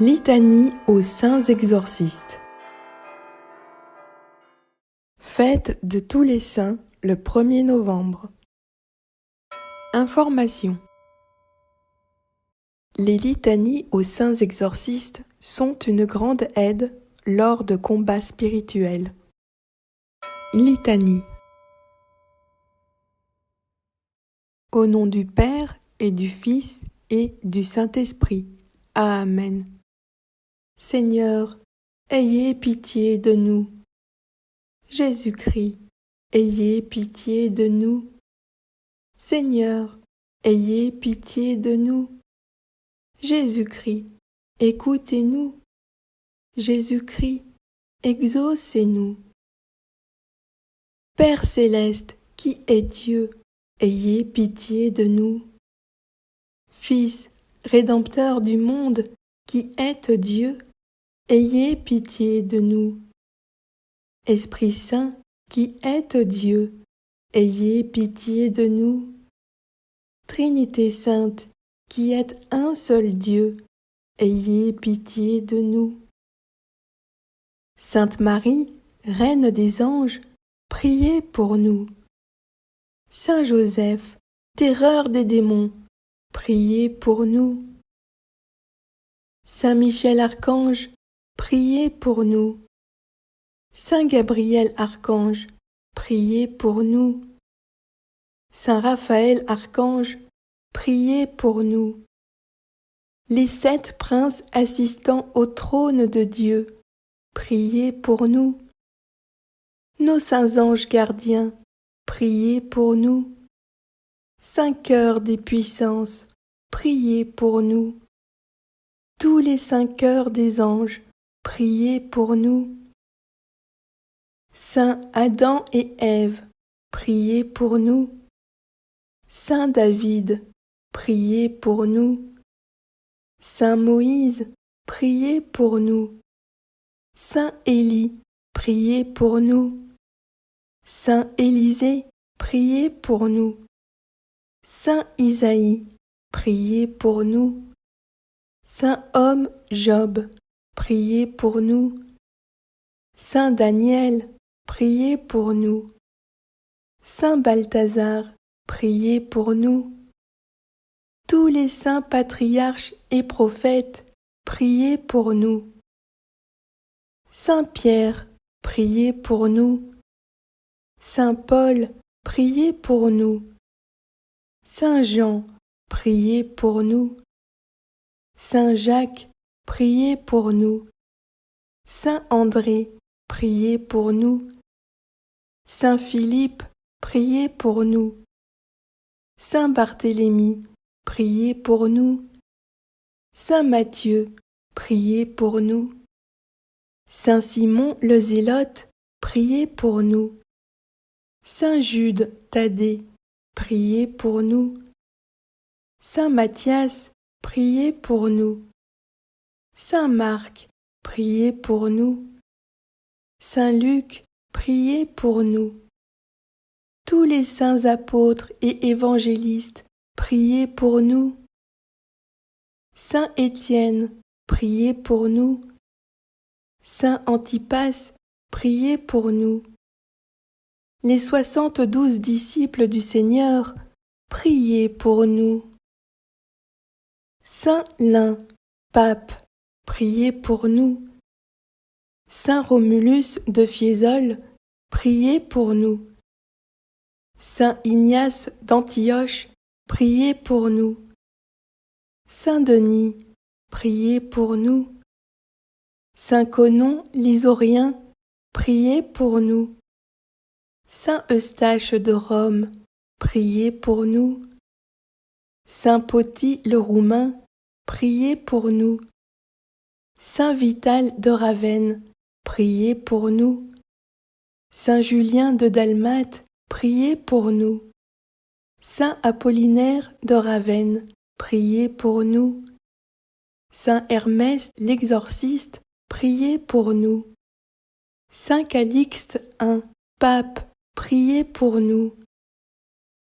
Litanie aux saints exorcistes. Fête de tous les saints le 1er novembre. Information. Les litanies aux saints exorcistes sont une grande aide lors de combats spirituels. Litanie. Au nom du Père et du Fils et du Saint-Esprit. Amen. Seigneur, ayez pitié de nous. Jésus-Christ, ayez pitié de nous. Seigneur, ayez pitié de nous. Jésus-Christ, écoutez-nous. Jésus-Christ, exaucez-nous. Père céleste, qui est Dieu, ayez pitié de nous. Fils, Rédempteur du monde, qui êtes Dieu, ayez pitié de nous. Esprit Saint, qui êtes Dieu, ayez pitié de nous. Trinité Sainte, qui êtes un seul Dieu, ayez pitié de nous. Sainte Marie, Reine des anges, priez pour nous. Saint Joseph, terreur des démons, priez pour nous. Saint Michel Archange, priez pour nous. Saint Gabriel Archange, priez pour nous. Saint Raphaël Archange, priez pour nous. Les 7 princes assistants au trône de Dieu, priez pour nous. Nos saints anges gardiens, priez pour nous. Saint cœur des puissances, priez pour nous. Tous les 5 cœurs des anges, priez pour nous. Saint Adam et Ève, priez pour nous. Saint David, priez pour nous. Saint Moïse, priez pour nous. Saint Élie, priez pour nous. Saint Élisée, priez pour nous. Saint Isaïe, priez pour nous. Saint homme Job, priez pour nous. Saint Daniel, priez pour nous. Saint Balthazar, priez pour nous. Tous les saints patriarches et prophètes, priez pour nous. Saint Pierre, priez pour nous. Saint Paul, priez pour nous. Saint Jean, priez pour nous. Saint Jacques, priez pour nous. Saint André, priez pour nous. Saint Philippe, priez pour nous. Saint Barthélemy, priez pour nous. Saint Matthieu, priez pour nous. Saint Simon le Zélote, priez pour nous. Saint Jude Thaddée, priez pour nous. Saint Matthias, priez pour nous. Saint Marc, priez pour nous. Saint Luc, priez pour nous. Tous les saints apôtres et évangélistes, priez pour nous. Saint Étienne, priez pour nous. Saint Antipas, priez pour nous. Les 72 disciples du Seigneur, priez pour nous. Saint Lin, pape, priez pour nous. Saint Romulus de Fiesole, priez pour nous. Saint Ignace d'Antioche, priez pour nous. Saint Denis, priez pour nous. Saint Conon l'Isorien, priez pour nous. Saint Eustache de Rome, priez pour nous. Saint Poti le Roumain, priez pour nous. Saint Vital de Ravenne, priez pour nous. Saint Julien de Dalmate, priez pour nous. Saint Apollinaire de Ravenne, priez pour nous. Saint Hermès l'exorciste, priez pour nous. Saint Calixte I, pape, priez pour nous.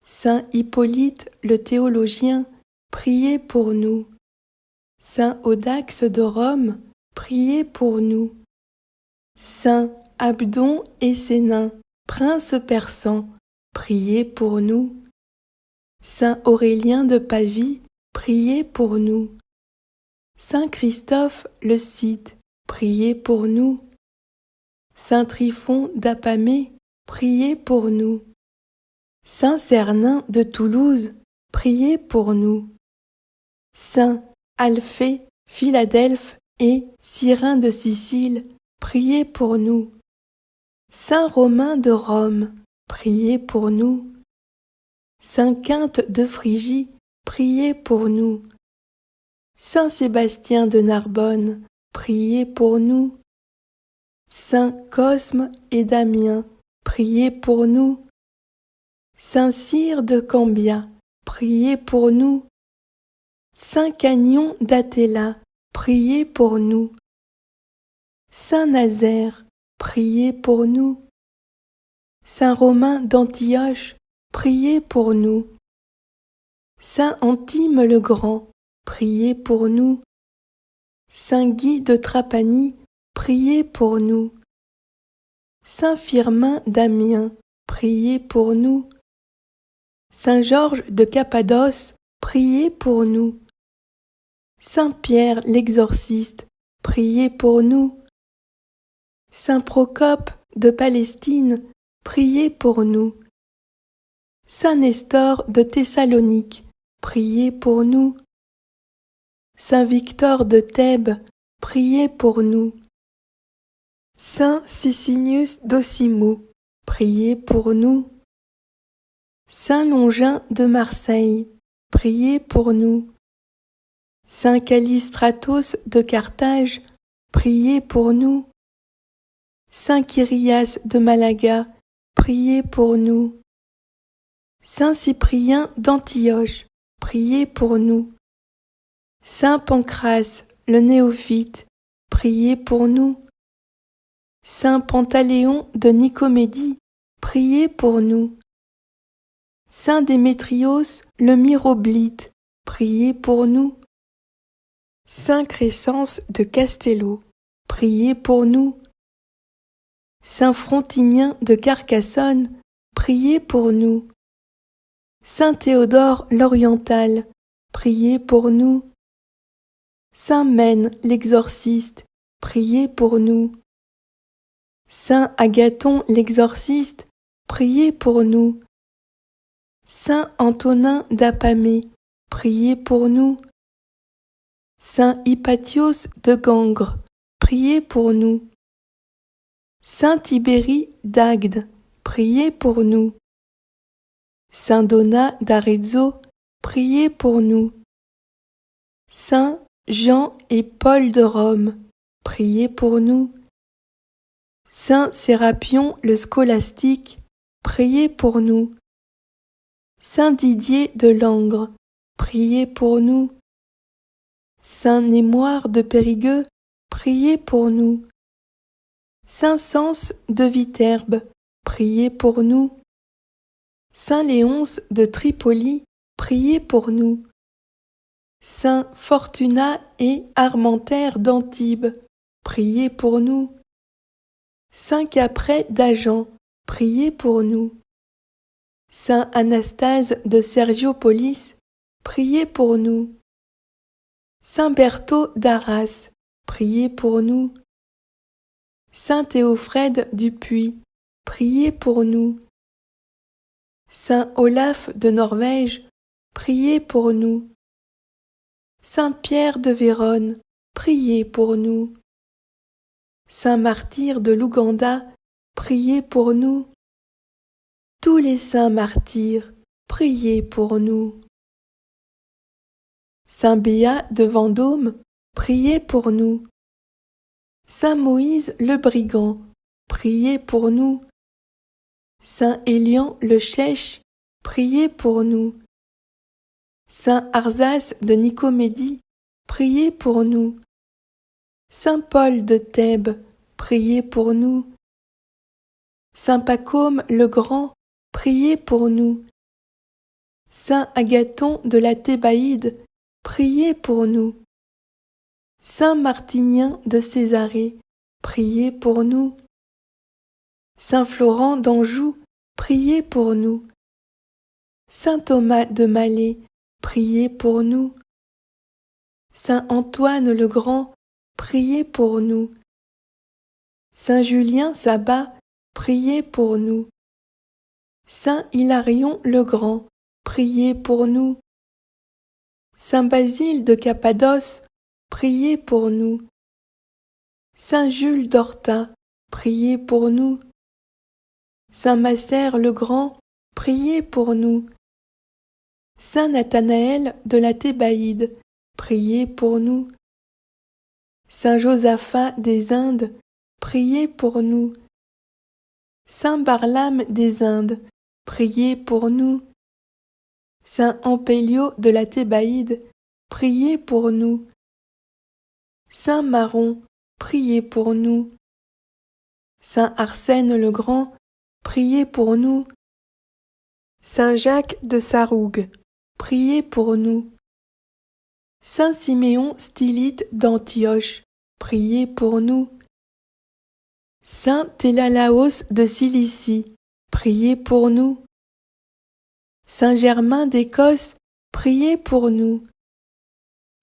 Saint Hippolyte le théologien, priez pour nous. Saint Audax de Rome, priez pour nous. Saint Abdon et Sénin, princes persans, priez pour nous. Saint Aurélien de Pavie, priez pour nous. Saint Christophe le Scythe, priez pour nous. Saint Tryphon d'Apamée, priez pour nous. Saint Cernin de Toulouse, priez pour nous. Saint Alphée, Philadelphe et Cyrin de Sicile, priez pour nous. Saint Romain de Rome, priez pour nous. Saint Quinte de Phrygie, priez pour nous. Saint Sébastien de Narbonne, priez pour nous. Saint Cosme et Damien, priez pour nous. Saint Cyr de Cambia, priez pour nous. Saint Cagnon d'Athéla, priez pour nous. Saint Nazaire, priez pour nous. Saint Romain d'Antioche, priez pour nous. Saint Antime le Grand, priez pour nous. Saint Guy de Trapani, priez pour nous. Saint Firmin d'Amiens, priez pour nous. Saint Georges de Cappadoce, priez pour nous. Saint Pierre l'exorciste, priez pour nous. Saint Procope de Palestine, priez pour nous. Saint Nestor de Thessalonique, priez pour nous. Saint Victor de Thèbes, priez pour nous. Saint Sicinius d'Osimo, priez pour nous. Saint Longin de Marseille, priez pour nous. Saint Callistratos de Carthage, priez pour nous. Saint Kyrias de Malaga, priez pour nous. Saint Cyprien d'Antioche, priez pour nous. Saint Pancrace, le néophyte, priez pour nous. Saint Pantaléon de Nicomédie, priez pour nous. Saint Démétrios, le Myroblite, priez pour nous. Saint Crescence de Castello, priez pour nous. Saint Frontinien de Carcassonne, priez pour nous. Saint Théodore l'Oriental, priez pour nous. Saint Mène l'exorciste, priez pour nous. Saint Agathon l'exorciste, priez pour nous. Saint Antonin d'Apamée, priez pour nous. Saint Hypatios de Gangres, priez pour nous. Saint Tibérie d'Agde, priez pour nous. Saint Donat d'Arezzo, priez pour nous. Saint Jean et Paul de Rome, priez pour nous. Saint Sérapion le scolastique, priez pour nous. Saint Didier de Langres, priez pour nous. Saint Némoire de Périgueux, priez pour nous. Saint Sens de Viterbe, priez pour nous. Saint Léonce de Tripoli, priez pour nous. Saint Fortunat et Armentaire d'Antibes, priez pour nous. Saint Capret d'Agen, priez pour nous. Saint Anastase de Sergiopolis, priez pour nous. Saint Berthaud d'Arras, priez pour nous. Saint Théophrède du Puy, priez pour nous. Saint Olaf de Norvège, priez pour nous. Saint Pierre de Vérone, priez pour nous. Saint Martyr de l'Ouganda, priez pour nous. Tous les saints martyrs, priez pour nous. Saint Béat de Vendôme, priez pour nous. Saint Moïse le Brigand, priez pour nous. Saint Élian le Chèche, priez pour nous. Saint Arzas de Nicomédie, priez pour nous. Saint Paul de Thèbes, priez pour nous. Saint Pacôme le Grand, priez pour nous. Saint Agathon de la Thébaïde, priez pour nous. Saint Martinien de Césarée, priez pour nous. Saint Florent d'Anjou, priez pour nous. Saint Thomas de Malais, priez pour nous. Saint Antoine le Grand, priez pour nous. Saint Julien Sabbat, priez pour nous. Saint Hilarion le Grand, priez pour nous. Saint Basile de Cappadoce, priez pour nous. Saint Jules d'Horta, priez pour nous. Saint Macaire le Grand, priez pour nous. Saint Nathanaël de la Thébaïde, priez pour nous. Saint Josaphat des Indes, priez pour nous. Saint Barlam des Indes, priez pour nous. Saint Ampélio de la Thébaïde, priez pour nous. Saint Maron, priez pour nous. Saint Arsène le Grand, priez pour nous. Saint Jacques de Sarougue, priez pour nous. Saint Siméon Stylite d'Antioche, priez pour nous. Saint Télalaos de Cilicie, priez pour nous. Saint Germain d'Écosse, priez pour nous.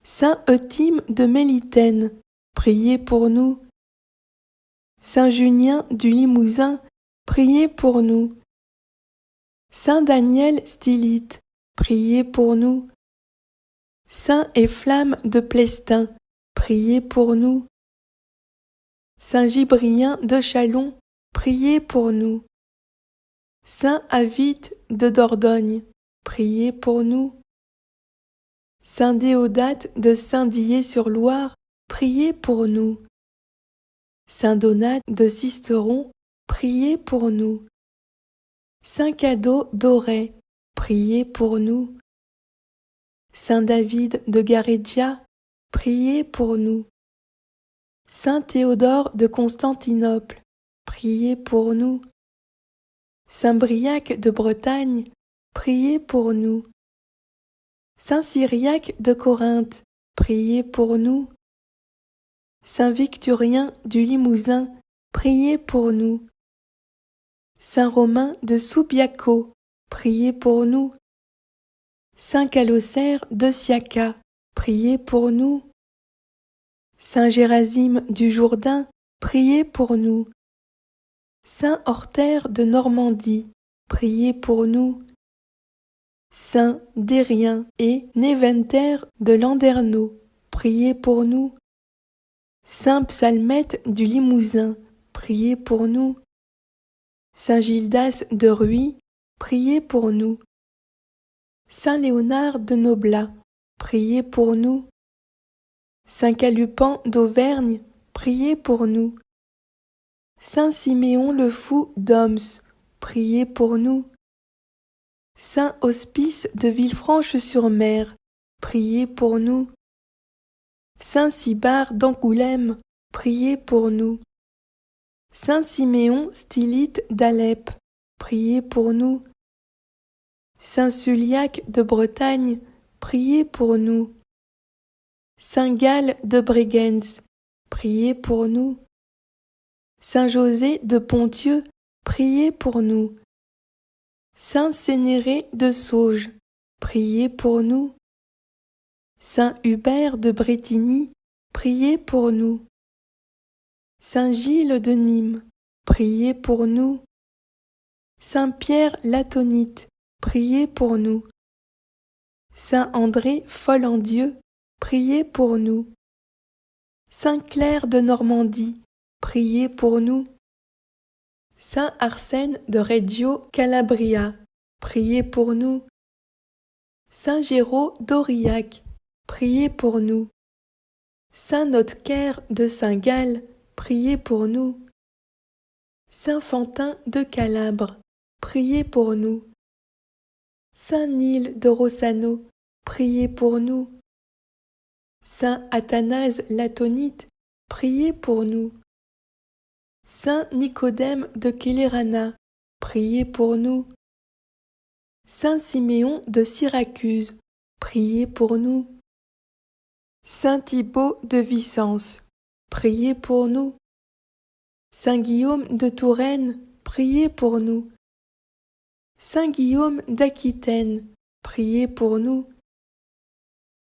Saint Euthyme de Mélitène, priez pour nous. Saint Junien du Limousin, priez pour nous. Saint Daniel Stylite, priez pour nous. Saint Efflamme de Plestin, priez pour nous. Saint Gibrien de Châlons, priez pour nous. Saint Avite de Dordogne, priez pour nous. Saint Déodate de Saint-Dié-sur-Loire, priez pour nous. Saint Donat de Sisteron, priez pour nous. Saint Cadeau d'Auray, priez pour nous. Saint David de Gareggia, priez pour nous. Saint Théodore de Constantinople, priez pour nous. Saint Briac de Bretagne, priez pour nous. Saint Cyriaque de Corinthe, priez pour nous. Saint Victurien du Limousin, priez pour nous. Saint Romain de Subiaco, priez pour nous. Saint Calocère de Siaca, priez pour nous. Saint Gérasime du Jourdain, priez pour nous. Saint Hortaire de Normandie, priez pour nous. Saint Dérien et Néventaire de Landerneau, priez pour nous. Saint Psalmette du Limousin, priez pour nous. Saint Gildas de Ruy, priez pour nous. Saint Léonard de Noblat, priez pour nous. Saint Calupan d'Auvergne, priez pour nous. Saint Siméon le Fou d'Oms, priez pour nous. Saint Hospice de Villefranche-sur-Mer, priez pour nous. Saint Cybard d'Angoulême, priez pour nous. Saint Siméon Stylite d'Alep, priez pour nous. Saint Suliac de Bretagne, priez pour nous. Saint Gall de Brégenz, priez pour nous. Saint José de Pontieux, priez pour nous. Saint Cénéré de Sauge, priez pour nous. Saint Hubert de Brétigny, priez pour nous. Saint Gilles de Nîmes, priez pour nous. Saint Pierre l'Atonite, priez pour nous. Saint André Fol-en-Dieu, priez pour nous. Saint Clair de Normandie, priez pour nous. Saint Arsène de Reggio Calabria, priez pour nous. Saint Géraud d'Aurillac, priez pour nous. Saint Notker de Saint-Gall, priez pour nous. Saint Fantin de Calabre, priez pour nous. Saint Nil de Rossano, priez pour nous. Saint Athanase l'Atonite, priez pour nous. Saint Nicodème de Kélérana, priez pour nous. Saint Siméon de Syracuse, priez pour nous. Saint Thibaut de Vicence, priez pour nous. Saint Guillaume de Touraine, priez pour nous. Saint Guillaume d'Aquitaine, priez pour nous.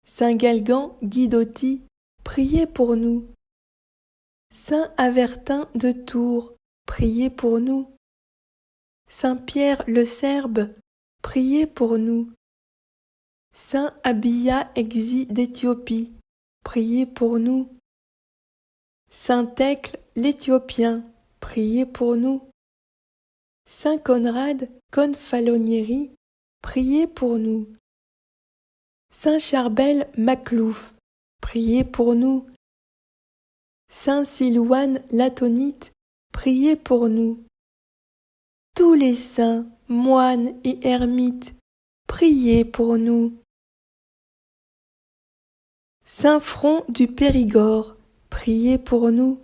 Saint Galgan Guidotti, priez pour nous. Saint Avertin de Tours, priez pour nous. Saint Pierre le Serbe, priez pour nous. Saint Abia Exi d'Éthiopie, priez pour nous. Saint Thècle l'Éthiopien, priez pour nous. Saint Conrad Confalonieri, priez pour nous. Saint Charbel Maclouf, priez pour nous. Saint Silouane l'Atonite, priez pour nous. Tous les saints, moines et ermites, priez pour nous. Saint Front du Périgord, priez pour nous.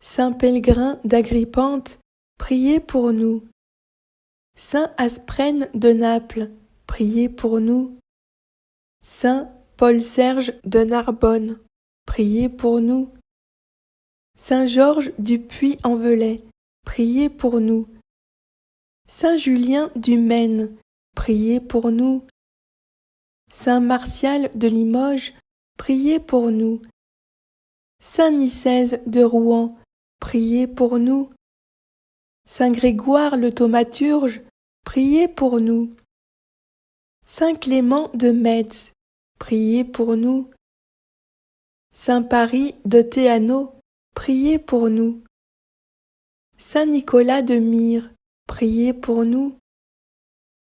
Saint Pèlerin d'Agripante, priez pour nous. Saint Asprène de Naples, priez pour nous. Saint Paul-Serge de Narbonne, priez pour nous. Saint Georges du Puy-en-Velay, priez pour nous. Saint Julien du Maine, priez pour nous. Saint Martial de Limoges, priez pour nous. Saint Nicèse de Rouen, priez pour nous. Saint Grégoire le Thaumaturge, priez pour nous. Saint Clément de Metz, priez pour nous. Saint Paris de Théano, priez pour nous. Saint Nicolas de Myre, priez pour nous.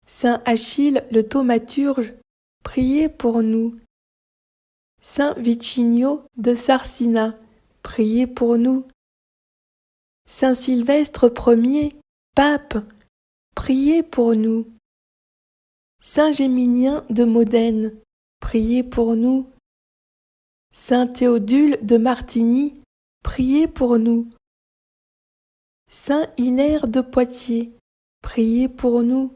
Saint Achille le Thaumaturge, priez pour nous. Saint Vicinio de Sarcina, priez pour nous. Saint Sylvestre Ier, pape, priez pour nous. Saint Géminien de Modène, priez pour nous. Saint Théodule de Martigny, priez pour nous. Saint Hilaire de Poitiers, priez pour nous.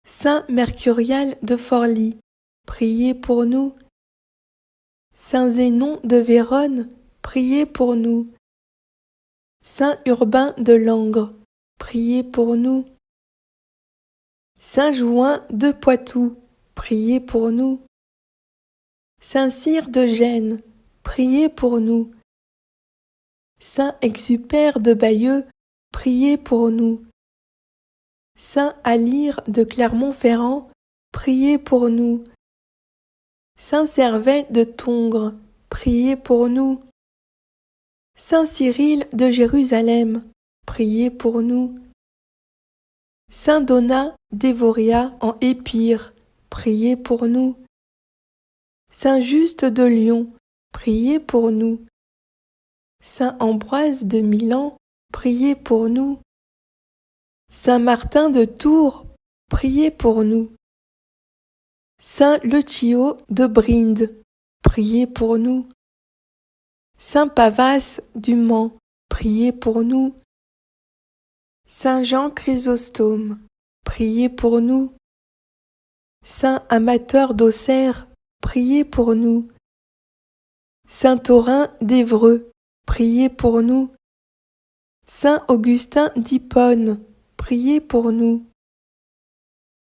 Saint Mercurial de Forlì, priez pour nous. Saint Zénon de Vérone, priez pour nous. Saint Urbain de Langres, priez pour nous. Saint Jouin de Poitou, priez pour nous. Saint Cyr de Gênes, priez pour nous. Saint Exupère de Bayeux, priez pour nous. Saint Alyre de Clermont-Ferrand, priez pour nous. Saint Servais de Tongres, priez pour nous. Saint Cyril de Jérusalem, priez pour nous. Saint Donat d'Évoria en Épire, priez pour nous. Saint Just de Lyon, priez pour nous. Saint Ambroise de Milan, priez pour nous. Saint Martin de Tours, priez pour nous. Saint Lucio de Brinde, priez pour nous. Saint Pavas du Mans, priez pour nous. Saint Jean Chrysostome, priez pour nous. Saint Amateur d'Auxerre, priez pour nous. Saint Taurin d'Évreux, priez pour nous. Saint Augustin d'Hippone, priez pour nous.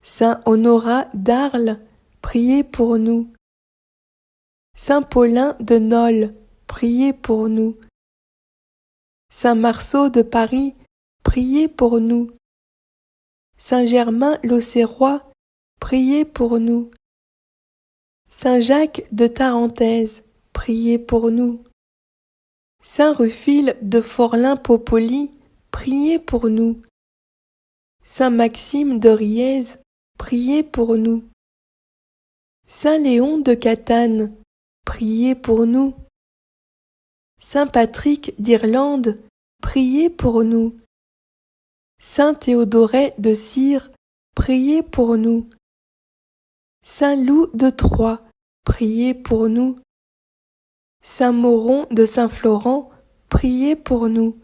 Saint Honorat d'Arles, priez pour nous. Saint Paulin de Nol, priez pour nous. Saint Marceau de Paris, priez pour nous. Saint Germain l'Auxerrois, priez pour nous. Saint Jacques de Tarentaise, priez pour nous. Saint Rufile de Forlins-Popoli, priez pour nous. Saint Maxime de Riez, priez pour nous. Saint Léon de Catane, priez pour nous. Saint Patrick d'Irlande, priez pour nous. Saint Théodoret de Cire, priez pour nous. Saint Loup de Troyes, priez pour nous. Saint Mauron de Saint-Florent, priez pour nous.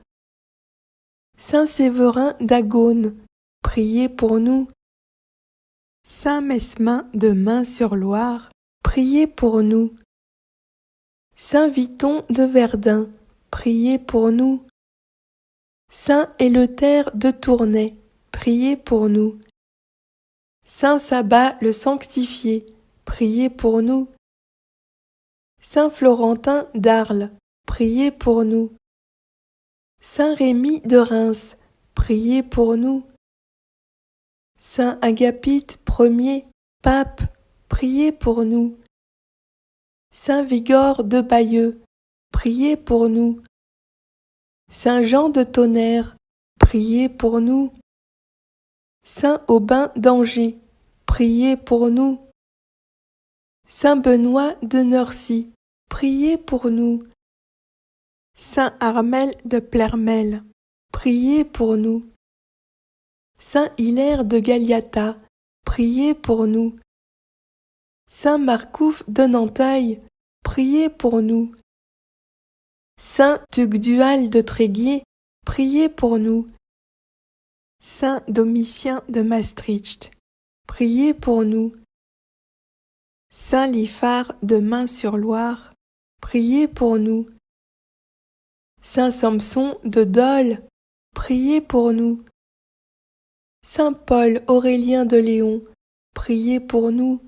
Saint Séverin d'Agone, priez pour nous. Saint Mesmin de Main-sur-Loire, priez pour nous. Saint Viton de Verdun, priez pour nous. Saint Éleuthère de Tournai, priez pour nous. Saint Sabbat le sanctifié, priez pour nous. Saint Florentin d'Arles, priez pour nous. Saint Rémy de Reims, priez pour nous. Saint Agapite Ier, pape, priez pour nous. Saint Vigor de Bayeux, priez pour nous. Saint Jean de Tonnerre, priez pour nous. Saint Aubin d'Angers, priez pour nous. Saint Benoît de Nursie, priez pour nous. Saint Armel de Plermel, priez pour nous. Saint Hilaire de Galiata, priez pour nous. Saint Marcouf de Nanteuil, priez pour nous. Saint Tugdual de Tréguier, priez pour nous. Saint Domitien de Maastricht, priez pour nous. Saint Liphare de Main-sur-Loire, priez pour nous. Saint Samson de Dole, priez pour nous. Saint Paul Aurélien de Léon, priez pour nous.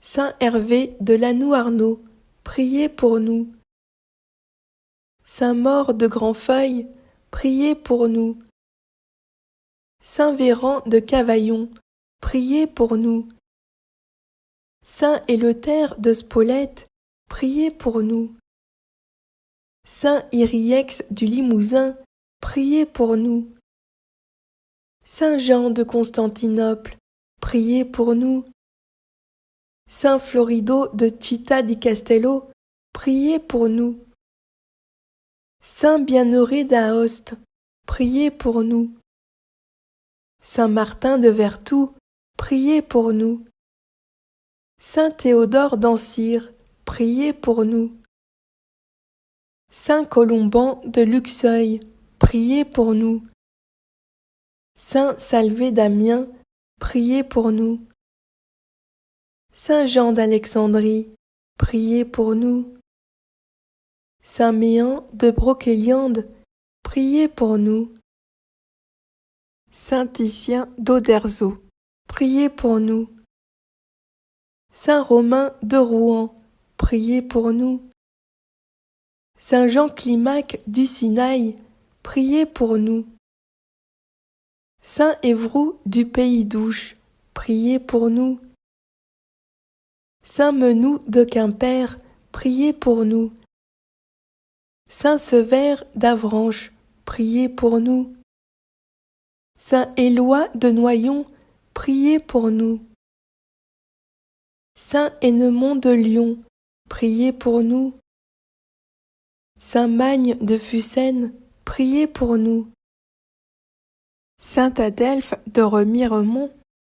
Saint Hervé de Lannou-Arnaud, priez pour nous. Saint Maur de Grandfeuille, priez pour nous. Saint Véran de Cavaillon, priez pour nous. Saint Éleuthère de Spolète, priez pour nous. Saint Iriex du Limousin, priez pour nous. Saint Jean de Constantinople, priez pour nous. Saint Florido de Città di Castello, priez pour nous. Saint Bienheureux d'Aoste, priez pour nous. Saint Martin de Vertou, priez pour nous. Saint Théodore d'Ancire, priez pour nous. Saint Colomban de Luxeuil, priez pour nous. Saint Salvé d'Amiens, priez pour nous. Saint Jean d'Alexandrie, priez pour nous. Saint Méan de Brocéliande, priez pour nous. Saint Titien d'Auderzo, priez pour nous. Saint Romain de Rouen, priez pour nous. Saint Jean Climac du Sinaï, priez pour nous. Saint Évroult du Pays d'Ouche, priez pour nous. Saint Menou de Quimper, priez pour nous. Saint Sever d'Avranches, priez pour nous. Saint Éloi de Noyon, priez pour nous. Saint Hénemon de Lyon, priez pour nous. Saint Magne de Fucène, priez pour nous. Saint Adelphe de Remiremont,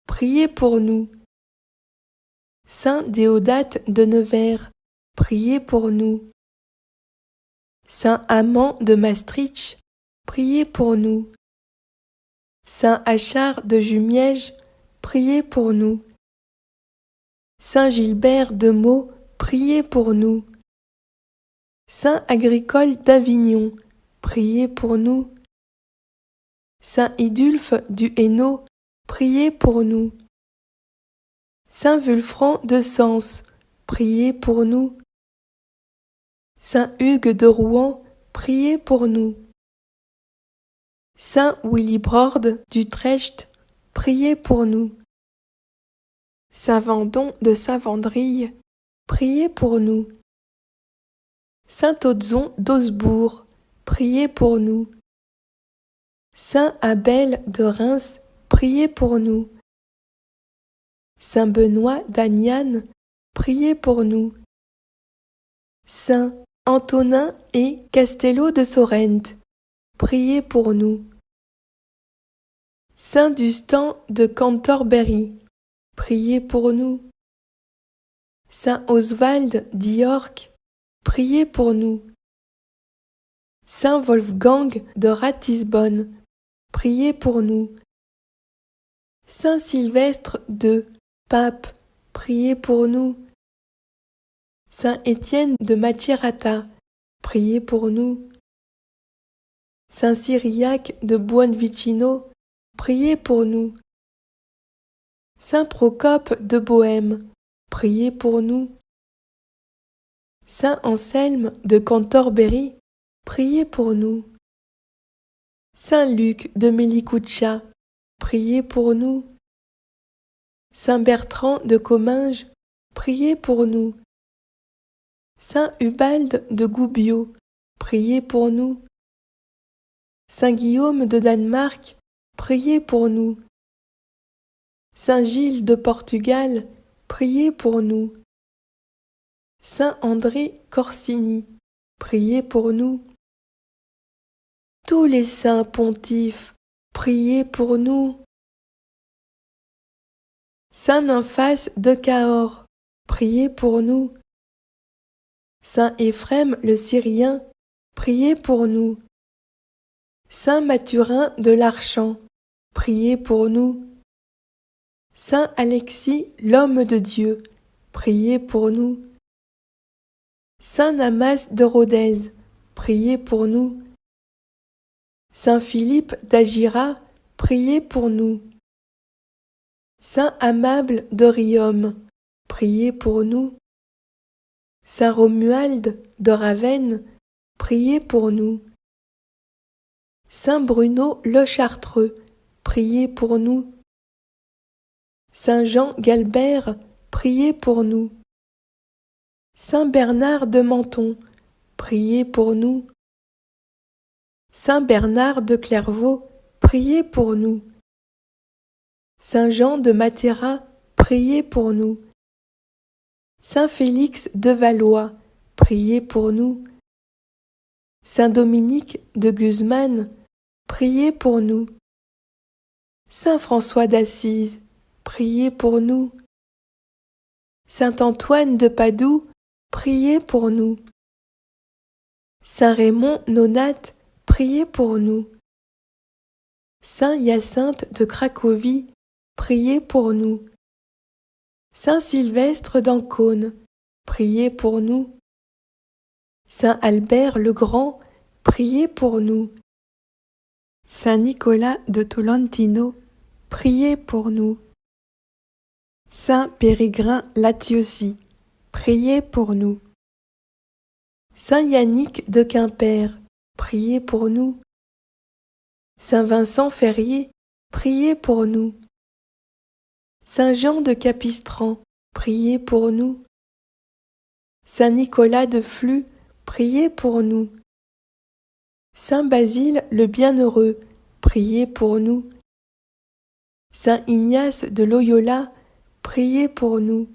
priez pour nous. Saint Déodate de Nevers, priez pour nous. Saint Amand de Maastricht, priez pour nous. Saint Achard de Jumièges, priez pour nous. Saint Gilbert de Meaux, priez pour nous. Saint Agricole d'Avignon, priez pour nous. Saint Idulphe du Hainaut, priez pour nous. Saint Vulfran de Sens, priez pour nous. Saint Hugues de Rouen, priez pour nous. Saint Willibrord d'Utrecht, priez pour nous. Saint Vendon de Saint-Vendrille, priez pour nous. Saint Odzon d'Ausbourg, priez pour nous. Saint Abel de Reims, priez pour nous. Saint Benoît d'Agnan, priez pour nous. Saint Antonin et Castello de Sorrente, priez pour nous. Saint Dustan de Cantorbéry, priez pour nous. Saint Oswald d'York, priez pour nous. Saint Wolfgang de Ratisbonne, priez pour nous. Saint Sylvestre de Pape, priez pour nous. Saint Étienne de Macerata, priez pour nous. Saint Cyriaque de Buonvicino, priez pour nous. Saint Procope de Bohême, priez pour nous. Saint Anselme de Cantorbéry, priez pour nous. Saint Luc de Melicuccia, priez pour nous. Saint Bertrand de Comminges, priez pour nous. Saint Ubalde de Gubbio, priez pour nous. Saint Guillaume de Danemark, priez pour nous. Saint Gilles de Portugal, priez pour nous. Saint André Corsini, priez pour nous. Tous les saints pontifes, priez pour nous. Saint Nymphace de Cahors, priez pour nous. Saint Éphrem le Syrien, priez pour nous. Saint Mathurin de l'Archant, priez pour nous. Saint Alexis l'homme de Dieu, priez pour nous. Saint Namas de Rodez, priez pour nous. Saint Philippe d'Agira, priez pour nous. Saint Amable de Riom, priez pour nous. Saint Romuald de Ravenne, priez pour nous. Saint Bruno le Chartreux, priez pour nous. Saint Jean Galbert, priez pour nous. Saint Bernard de Menton, priez pour nous. Saint Bernard de Clairvaux, priez pour nous. Saint Jean de Matera, priez pour nous. Saint Félix de Valois, priez pour nous. Saint Dominique de Guzman, priez pour nous. Saint François d'Assise, priez pour nous. Saint Antoine de Padoue, priez pour nous. Saint Raymond Nonate, priez pour nous. Saint Hyacinthe de Cracovie, priez pour nous. Saint Sylvestre d'Ancône, priez pour nous. Saint Albert le Grand, priez pour nous. Saint Nicolas de Tolentino, priez pour nous. Saint Périgrin Latiosi, priez pour nous. Saint Yannick de Quimper, priez pour nous. Saint Vincent Ferrier, priez pour nous. Saint Jean de Capistran, priez pour nous. Saint Nicolas de Flux, priez pour nous. Saint Basile le Bienheureux, priez pour nous. Saint Ignace de Loyola, priez pour nous.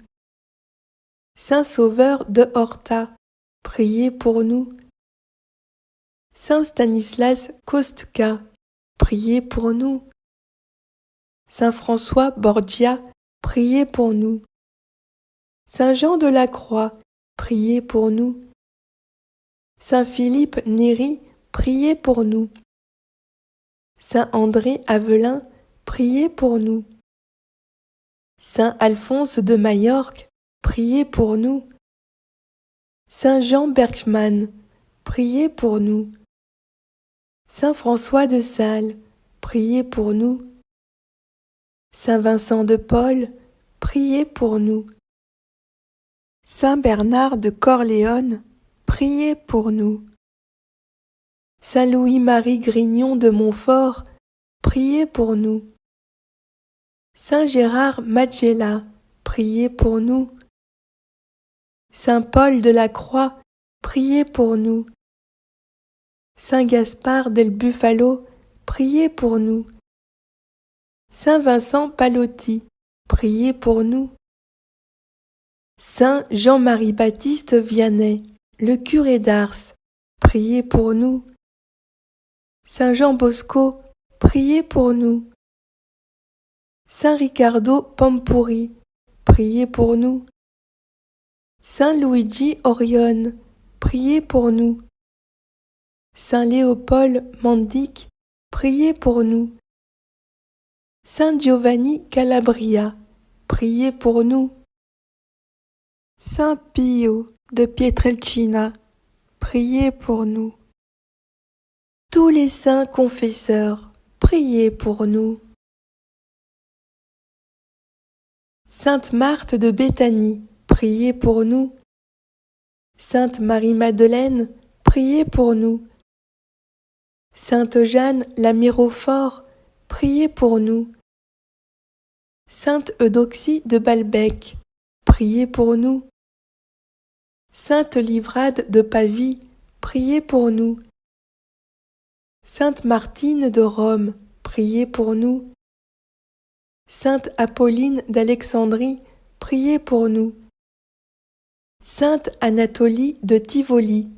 Saint Sauveur de Horta, priez pour nous. Saint Stanislas Kostka, priez pour nous. Saint François Borgia, priez pour nous. Saint Jean de la Croix, priez pour nous. Saint Philippe Néri, priez pour nous. Saint André Avelin, priez pour nous. Saint Alphonse de Majorque, priez pour nous. Saint Jean Bergman, priez pour nous. Saint François de Sales, priez pour nous. Saint Vincent de Paul, priez pour nous. Saint Bernard de Corléone, priez pour nous. Saint Louis-Marie Grignon de Montfort, priez pour nous. Saint Gérard Majella, priez pour nous. Saint Paul de la Croix, priez pour nous. Saint Gaspard del Bufalo, priez pour nous. Saint Vincent Palotti, priez pour nous. Saint Jean-Marie Baptiste Vianney, le curé d'Ars, priez pour nous. Saint Jean Bosco, priez pour nous. Saint Riccardo Pampuri, priez pour nous. Saint Luigi Orione, priez pour nous. Saint Léopold Mandic, priez pour nous. Saint Giovanni Calabria, priez pour nous. Saint Pio, de Pietrelcina, priez pour nous. Tous les saints confesseurs, priez pour nous. Sainte Marthe de Béthanie, priez pour nous. Sainte Marie-Madeleine, priez pour nous. Sainte Jeanne la Mirophore, priez pour nous. Sainte Eudoxie de Balbec, priez pour nous. Sainte Livrade de Pavie, priez pour nous. Sainte Martine de Rome, priez pour nous. Sainte Apolline d'Alexandrie, priez pour nous. Sainte Anatolie de Tivoli,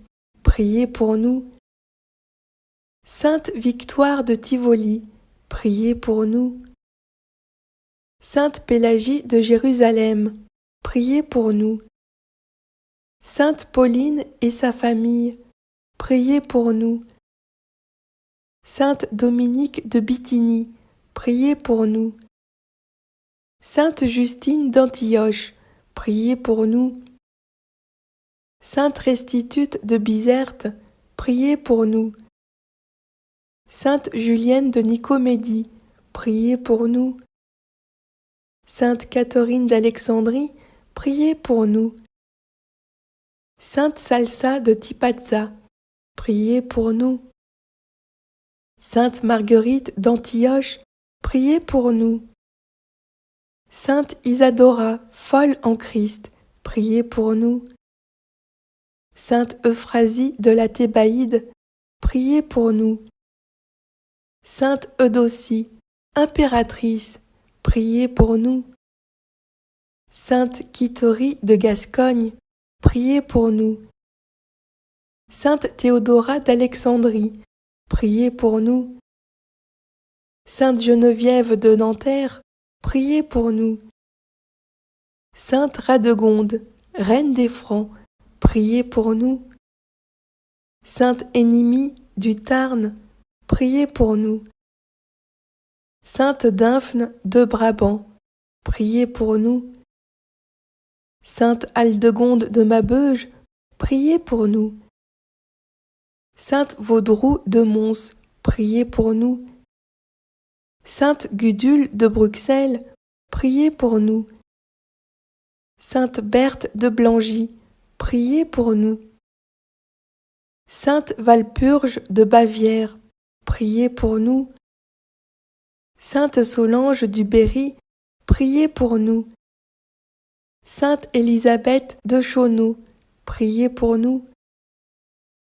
priez pour nous. Sainte Victoire de Tivoli, priez pour nous. Sainte Pélagie de Jérusalem, priez pour nous. Sainte Pauline et sa famille, priez pour nous. Sainte Dominique de Bithynie, priez pour nous. Sainte Justine d'Antioche, priez pour nous. Sainte Restitute de Bizerte, priez pour nous. Sainte Julienne de Nicomédie, priez pour nous. Sainte Catherine d'Alexandrie, priez pour nous. Sainte Salsa de Tipazza, priez pour nous. Sainte Marguerite d'Antioche, priez pour nous. Sainte Isadora, folle en Christ, priez pour nous. Sainte Euphrasie de la Thébaïde, priez pour nous. Sainte Eudocie, impératrice, priez pour nous. Sainte Quitorie de Gascogne, priez pour nous. Sainte Théodora d'Alexandrie, priez pour nous. Sainte Geneviève de Nanterre, priez pour nous. Sainte Radegonde, reine des Francs, priez pour nous. Sainte Énimie du Tarn, priez pour nous. Sainte Dymphne de Brabant, priez pour nous. Sainte Aldegonde de Maubeuge, priez pour nous. Sainte Vaudroux de Mons, priez pour nous. Sainte Gudule de Bruxelles, priez pour nous. Sainte Berthe de Blangy, priez pour nous. Sainte Walpurge de Bavière, priez pour nous. Sainte Solange du Berry, priez pour nous. Sainte Élisabeth de Chauneau, priez pour nous.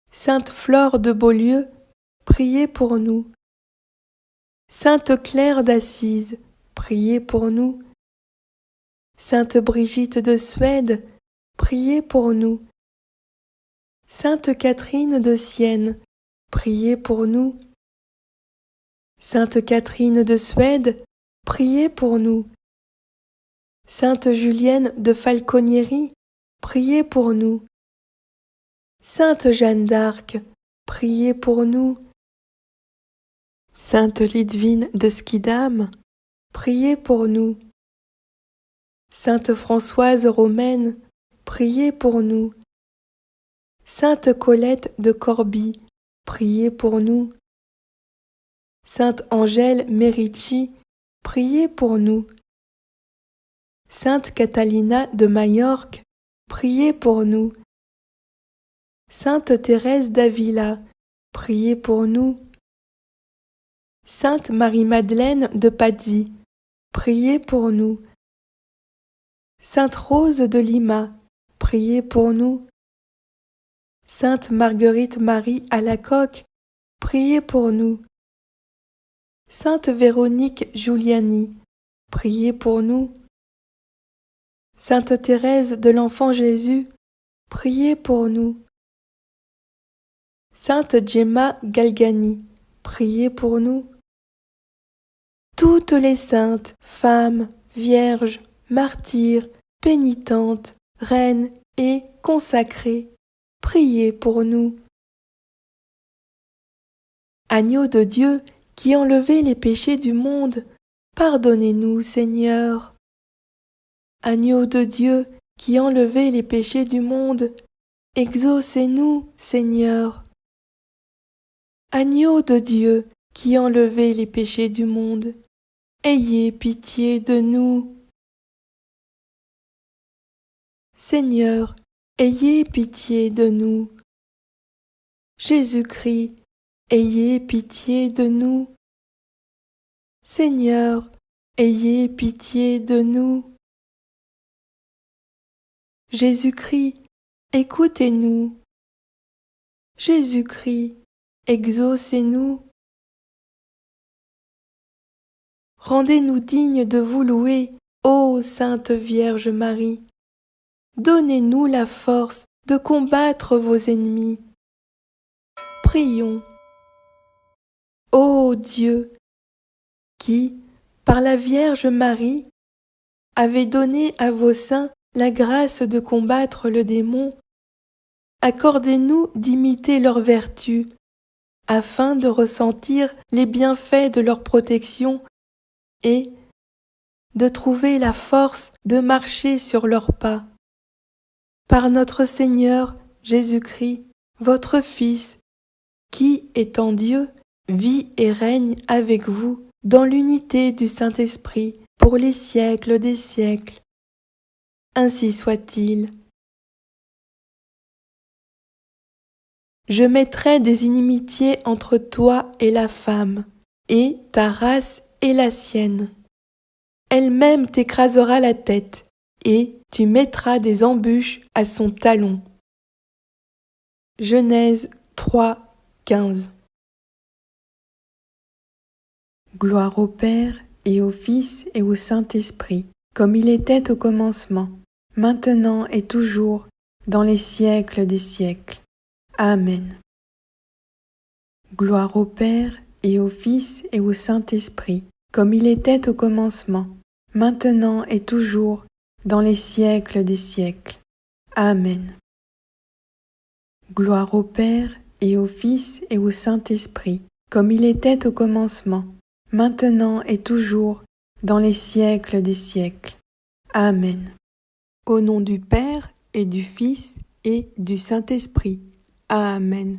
Sainte Flore de Beaulieu, priez pour nous. Sainte Claire d'Assise, priez pour nous. Sainte Brigitte de Suède, priez pour nous. Sainte Catherine de Sienne, priez pour nous. Sainte Catherine de Suède, priez pour nous. Sainte Julienne de Falconnieri, priez pour nous. Sainte Jeanne d'Arc, priez pour nous. Sainte Lidvine de Schiedam, priez pour nous. Sainte Françoise Romaine, priez pour nous. Sainte Colette de Corbie, priez pour nous. Sainte Angèle Merici, priez pour nous. Sainte Catalina de Majorque, priez pour nous. Sainte Thérèse d'Avila, priez pour nous. Sainte Marie-Madeleine de Pazzi, priez pour nous. Sainte Rose de Lima, priez pour nous. Sainte Marguerite Marie Alacoque, priez pour nous. Sainte Véronique Giuliani, priez pour nous. Sainte Thérèse de l'Enfant Jésus, priez pour nous. Sainte Gemma Galgani, priez pour nous. Toutes les saintes, femmes, vierges, martyrs, pénitentes, reines et consacrées, priez pour nous. Agneau de Dieu qui enlevez les péchés du monde, pardonnez-nous, Seigneur. Agneau de Dieu qui enlevez les péchés du monde, exaucez-nous, Seigneur. Agneau de Dieu, qui enlevez les péchés du monde, ayez pitié de nous. Seigneur, ayez pitié de nous. Jésus-Christ, ayez pitié de nous. Seigneur, ayez pitié de nous. Jésus-Christ, écoutez-nous. Jésus-Christ, exaucez-nous. Rendez-nous dignes de vous louer, ô Sainte Vierge Marie. Donnez-nous la force de combattre vos ennemis. Prions. Ô Dieu, qui, par la Vierge Marie, avez donné à vos saints la grâce de combattre le démon, accordez-nous d'imiter leurs vertus, afin de ressentir les bienfaits de leur protection et de trouver la force de marcher sur leurs pas. Par notre Seigneur Jésus-Christ, votre Fils, qui, étant Dieu, vit et règne avec vous dans l'unité du Saint-Esprit pour les siècles des siècles. Ainsi soit-il. Je mettrai des inimitiés entre toi et la femme, et ta race et la sienne. Elle-même t'écrasera la tête, et tu mettras des embûches à son talon. Genèse 3, 15. Gloire au Père, et au Fils, et au Saint-Esprit, comme il était au commencement, maintenant et toujours, dans les siècles des siècles. Amen. Gloire au Père, et au Fils, et au Saint-Esprit, comme il était au commencement, maintenant et toujours, dans les siècles des siècles. Amen. Gloire au Père, et au Fils, et au Saint-Esprit, comme il était au commencement, maintenant et toujours, dans les siècles des siècles. Amen. Au nom du Père, et du Fils, et du Saint-Esprit. Amen.